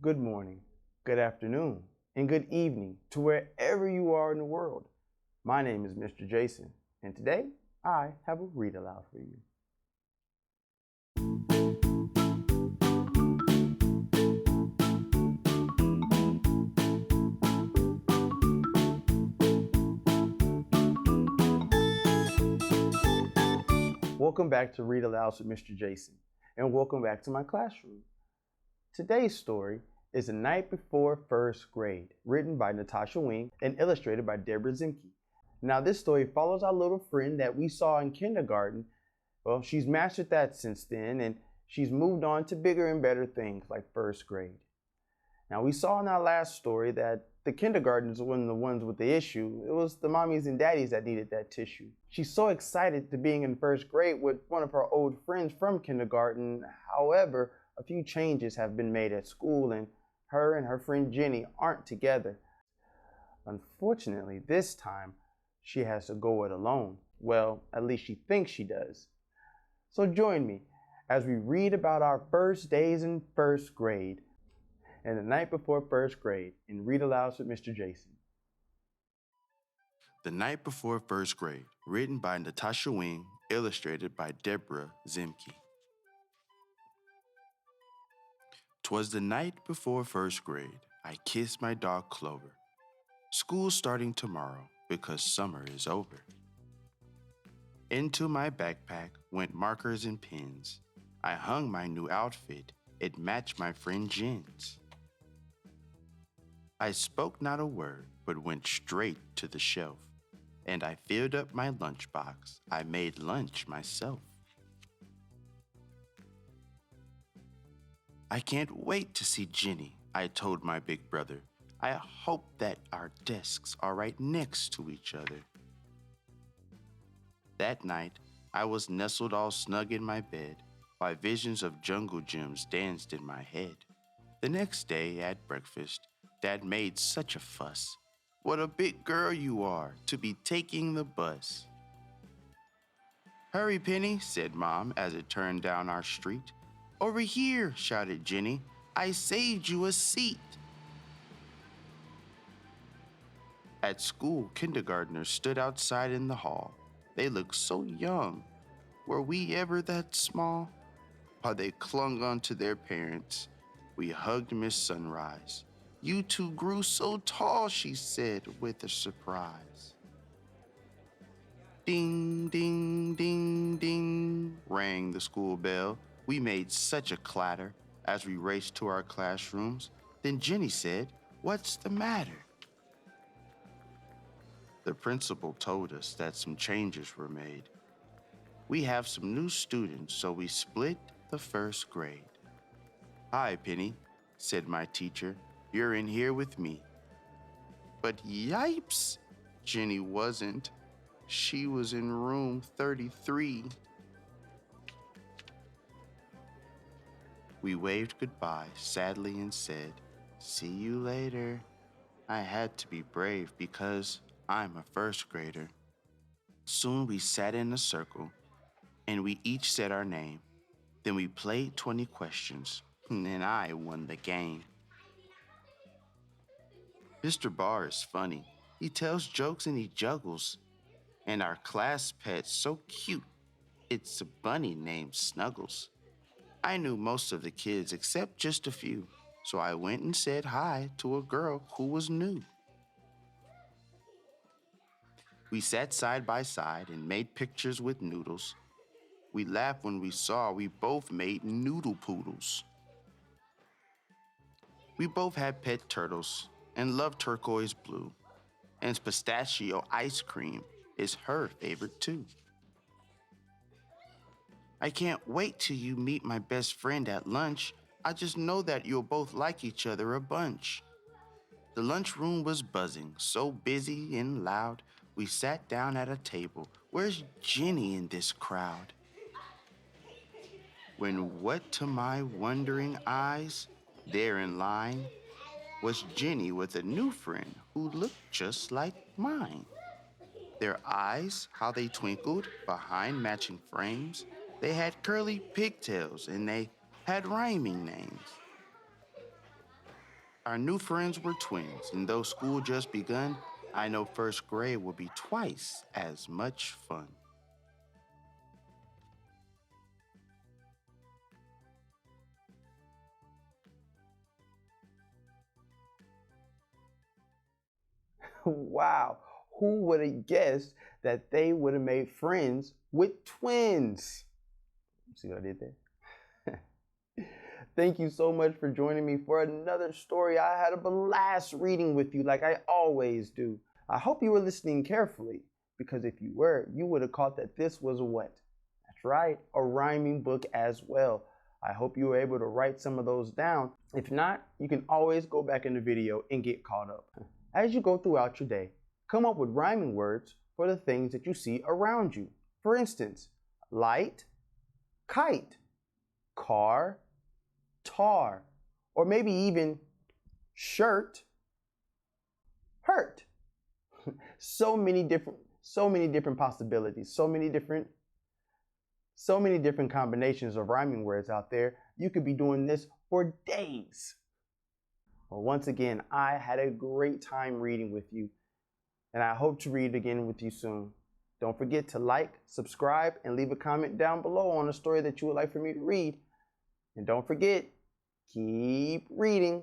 good morning, good afternoon, and good evening to wherever you are in the world. My name is Mr. Jason, and today I have a read aloud for you. Welcome back to Read Alouds with Mr. Jason, and welcome back to my classroom. Today's story is The Night Before First Grade, written by Natasha Wing and illustrated by Deborah Zimke. Now, this story follows our little friend that we saw in kindergarten. Well, she's mastered that since then, and she's moved on to bigger and better things like first grade. Now, we saw in our last story that the kindergartens weren't the ones with the issue. It was the mommies and daddies that needed that tissue. She's so excited to being in first grade with one of her old friends from kindergarten. However, a few changes have been made at school, and her friend Jenny aren't together. Unfortunately, this time, she has to go it alone. Well, at least she thinks she does. So join me as we read about our first days in first grade and the night before first grade in Read Alouds with Mr. Jason. The Night Before First Grade, written by Natasha Wing, illustrated by Deborah Zimke. 'Twas the night before first grade. I kissed my dog Clover. School's starting tomorrow because summer is over. Into my backpack went markers and pens. I hung my new outfit. It matched my friend Jen's. I spoke not a word, but went straight to the shelf. And I filled up my lunchbox. I made lunch myself. I can't wait to see Jenny, I told my big brother. I hope that our desks are right next to each other. That night, I was nestled all snug in my bed, while visions of jungle gyms danced in my head. The next day at breakfast, Dad made such a fuss. What a big girl you are to be taking the bus. Hurry, Penny, said Mom as it turned down our street. Over here, shouted Jenny. I saved you a seat. At school, kindergartners stood outside in the hall. They looked so young. Were we ever that small? While they clung on to their parents, we hugged Miss Sunrise. You two grew so tall, she said with a surprise. Ding, ding, ding, ding, rang the school bell. We made such a clatter as we raced to our classrooms. Then Jenny said, "What's the matter?" The principal told us that some changes were made. We have some new students, so we split the first grade. Hi, Penny, said my teacher. You're in here with me. But yipes, Jenny wasn't. She was in room 33. We waved goodbye sadly and said, "See you later." I had to be brave because I'm a first grader. Soon we sat in a circle and we each said our name. Then we played 20 questions and I won the game. Mr. Barr is funny. He tells jokes and he juggles. And our class pet's so cute. It's a bunny named Snuggles. I knew most of the kids except just a few, so I went and said hi to a girl who was new. We sat side by side and made pictures with noodles. We laughed when we saw we both made noodle poodles. We both had pet turtles and loved turquoise blue, and pistachio ice cream is her favorite too. I can't wait till you meet my best friend at lunch. I just know that you'll both like each other a bunch. The lunchroom was buzzing, so busy and loud, we sat down at a table. Where's Jenny in this crowd? When what to my wondering eyes, there in line, was Jenny with a new friend who looked just like mine. Their eyes, how they twinkled behind matching frames. They had curly pigtails and they had rhyming names. Our new friends were twins, and though school just begun, I know first grade will be twice as much fun. Wow, who would have guessed that they would have made friends with twins? See what I did there? Thank you so much for joining me for another story. I had a blast reading with you like I always do. I hope you were listening carefully, because if you were, you would have caught that this was a what? That's right, a rhyming book as well. I hope you were able to write some of those down. If not, you can always go back in the video and get caught up. As you go throughout your day, come up with rhyming words for the things that you see around you. For instance, light, kite, car, tar, or maybe even shirt, hurt. So many different possibilities, so many different combinations of rhyming words out there. You could be doing this for days. Well, once again, I had a great time reading with you, and I hope to read again with you soon. Don't forget to like, subscribe, and leave a comment down below on a story that you would like for me to read. And don't forget, keep reading.